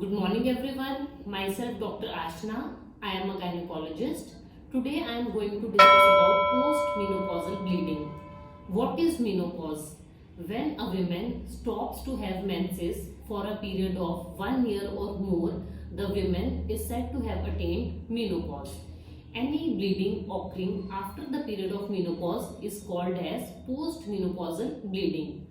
Good morning everyone. Myself Dr. Ashna. I am a gynecologist. Today I am going to discuss about postmenopausal bleeding. What is menopause? When a woman stops to have menses for a period of 1 year or more, the woman is said to have attained menopause. Any bleeding occurring after the period of menopause is called as postmenopausal bleeding.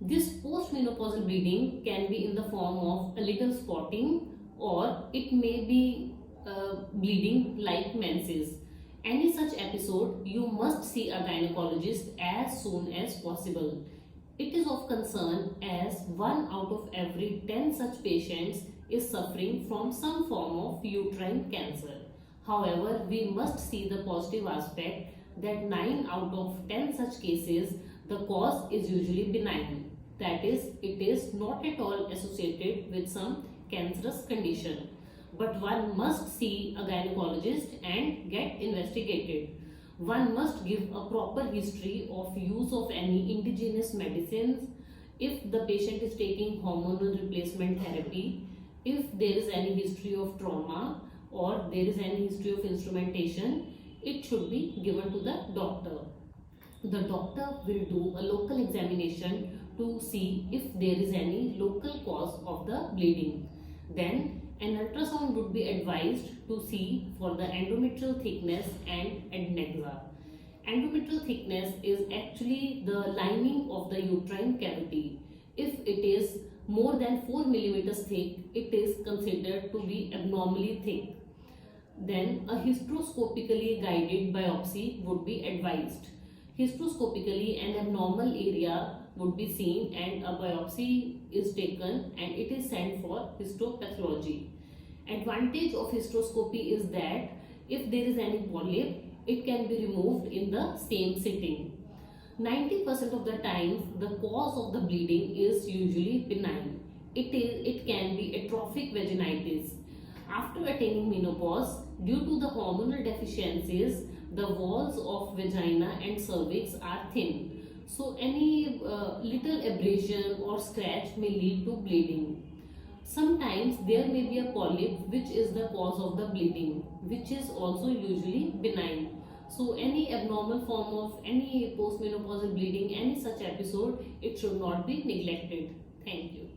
This postmenopausal bleeding can be in the form of a little spotting, or it may be bleeding like menses. Any such episode, you must see a gynecologist as soon as possible. It is of concern as 1 out of every 10 such patients is suffering from some form of uterine cancer. However, we must see the positive aspect that 9 out of 10 such cases, the cause is usually benign. That is, it is not at all associated with some cancerous condition. But one must see a gynecologist and get investigated. One must give a proper history of use of any indigenous medicines, if the patient is taking hormonal replacement therapy, if there is any history of trauma or there is any history of instrumentation, it should be given to the doctor. The doctor will do a local examination to see if there is any local cause of the bleeding. Then an ultrasound would be advised to see for the endometrial thickness and adnexa. Endometrial thickness is actually the lining of the uterine cavity. If it is more than 4 millimeters thick, it is considered to be abnormally thick. Then a hysteroscopically guided biopsy would be advised. Hysteroscopically, an abnormal area would be seen and a biopsy is taken and it is sent for histopathology. Advantage of hysteroscopy is that if there is any polyp, it can be removed in the same sitting. 90% of the time, the cause of the bleeding is usually benign. It can be atrophic vaginitis. After attaining menopause, due to the hormonal deficiencies, the walls of vagina and cervix are thin. So any little abrasion or scratch may lead to bleeding. Sometimes there may be a polyp which is the cause of the bleeding, which is also usually benign. So any abnormal form of any postmenopausal bleeding, any such episode, it should not be neglected. Thank you.